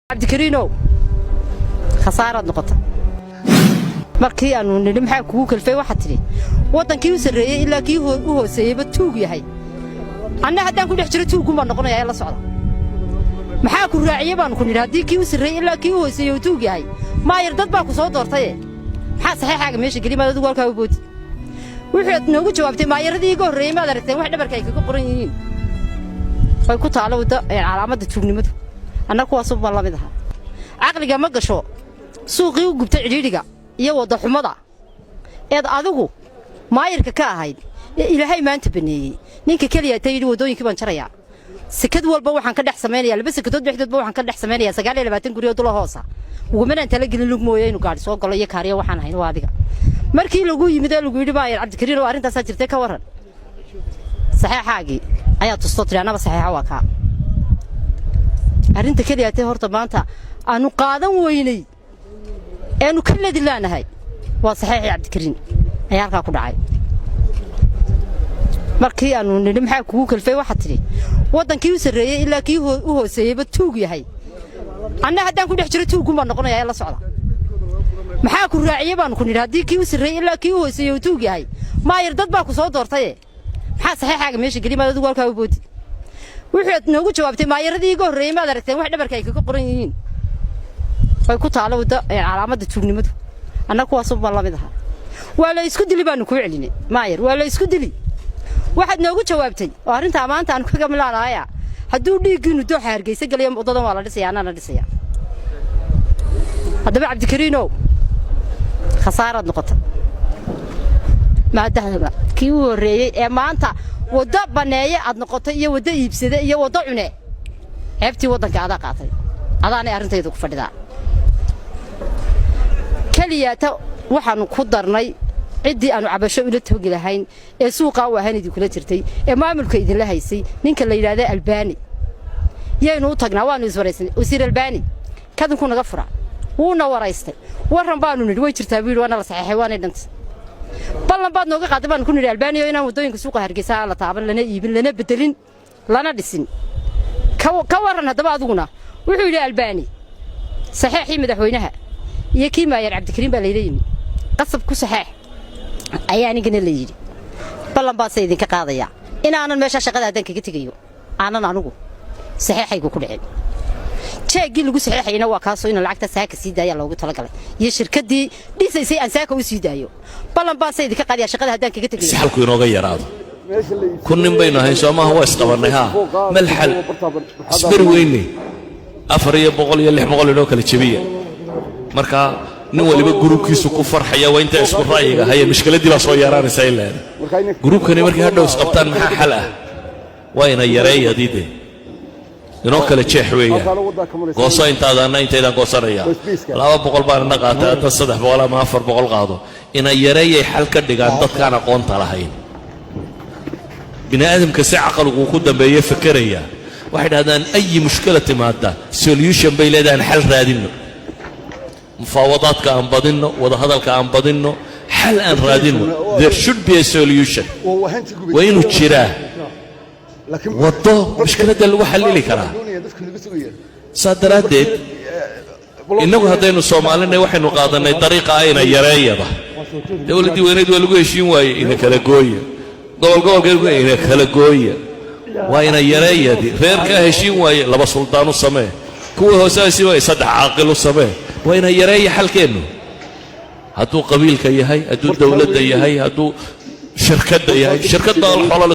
cabdikariinow khasaarad noqota markii aanu nidhi maxaa kugu kalfay waxa tiri wadankii u sareeyay ilaa kii u hooseeyay tuug yahay anna haddaan ku dhex jiro tuugu ma noqonayaa la socda maxaa ku raaciyay baan ku nidhi haddii kii u sareeyay ilaa kii u hooseeyay tuug yahay ma yar dad baa ku soo doortay maxaa saxiixaaga meesha gelimaad adigu walkaa u boodi wuxuu noogu jawaabtay ma yaradii iga horreeyay maad aragteen wax dhabarka ay kaga qoran yihiin way ku taalo wada calaamadda tuugnimadu anna kuwaas u ballamid aha aqliga ma gasho suuqii u gubtay cidhiidhiga iyo wada xumada eed adigu maayirka ka ahayd ilaahay maanta baneeyay ninka kaliya tayiri wadooyinkii baan jaraya sakad walba waxaan ka dhex sameeynaya laba sakadood dhexdoodba waxaan ka dhex sameeynaya 29 guriyood la hoosa ugu manaan tala gelin lug mooyay inuu gaari soo galo iyo kaariyo waxaan ahayn waa adiga markii lagu yimid ee lagu yidhi maayir cabdikariin oo arrintaas jirtay ka waran saxiixaagii ayaa tusto tiraanaba saxiixa waa ka arrinta kaliya tay horta maanta aanu qaadan weynay aanu kala dilaanahay waa saxiixi cabdikariin ayaa halka ku dhacay markii aanu nidhi maxaa kugu kalfay waxa tiri wadankii u sareeyay ilaa kii u hooseeyay tuug yahay anna haddaan ku dhex jiro tuugu ma noqonayaa la socda maxaa ku raaciyay baan ku nidhi haddii kii u sareeyay ilaa kii u hooseeyay tuug yahay ma yar dad baa ku soo doortay maxaa saxiixaaga meesha gelimaad adigu walkaa u boodi wuxuu noogu jawaabtay ma yaradii iga horreeyay maad aragteen wax dhabarka ay kaga qoran yihiin way ku taalo wada calaamadda tuugnimadu anna kuwaas u ballamid aha waa la isku dili baanu ku celinay maayir waa la isku dili waxaad noogu jawaabtay oo arrinta maanta aan kaga milaanaya hadduu dhiiggiinu dooxa hargeysa galiyo wadadan waa la dhisaya anana dhisaya haddaba cabdikariinow khasaarad noqota maadaama kii u horreeyay ee maanta wada baneeye aad noqotay iyo wada iibsade iyo wada cune ceebtii wadanka adaa qaatay adaanay arrintaydu ku fadhidaa kaliyaata waxaanu ku darnay ciddii aanu cabasho ula toogi lahayn ee suuqa u ahaan idin kula jirtay ee maamulka idin la haysay ninka la yiraahdo Albani yeenu u tagnaa waanu iswaraysan wasiir Albani kadinku naga fura wuuna waraystay waran baanu nidhi way jirtaa wiil waana la saxiixay waana dhantay ballan baad nooga qaaday baan ku nidhi Albani oo inaan wadooyinka suuqa Hargeysa la taaban lana iibin lana bedelin lana dhisin ka waran hadaba adiguna wuxuu yiri Albani saxiixii madaxweynaha iyo kii maayir cabdikariin baa leeyahay qasab ku saxiix ayaa anigana la yiri ballan baa sayidin ka qaadaya inaanan meesha shaqada adan kaga tagayo aanan anigu saxiixaygu ku dhicin jeegii lagu saxiixayna waa kaasoo in lacagta saaka sii daaya loogu talagalay iyo shirkadii dhisaysay aan saaka u sii daayo ballan baa sayidin ka qaadaya shaqada adan kaga tagayo saxalku inooga yaraado kunnin baynu ahayn Soomaha waa isqabanay ha mal xal isbar weyne 400 iyo 600 inoo kala jabiya marka nin waliba gruubkiisu ku farxaya waa inta isku raayiga hay mushkiladii la soo yaraanaysa ilaa gruubkani markii hadhow isqabtaan maxaa xal ah waa ina yareeyadide inoo kala jeex weeyaa gooso intaadana intaydan goosanaya 200 baan naqaata 300 ama 400 qaado ina yareeyay xal ka dhigaan dadkaan aqoonta lahayn bini aadamka si aqalku ku dambeeyay fikiraya waxay dhahdaan ay mushkilad timaada solution bay leedahay xal raadino مفاوضات كان بدينه وهذا كان بدينه حل أن رادينه there should be a solution وينو تشراه وضو مشكلة ده اللي وحل لي كراه صدرات ديت إنه هذين الصوماليين وحين قاضنا طريقة أين يرايا ده دولتي وينيد ولقوا يشين واي إنك لقوية قول إنك لقوية وين يرايا دي غير كهشين واي لبا سلطان السماء كوه هو ساسي واي صدق عاقل السماء وين يرايا حل كأنه هاتو قبيل كيهاي هاتو دولة يهاي هاتو شركة يهاي شركة الحلال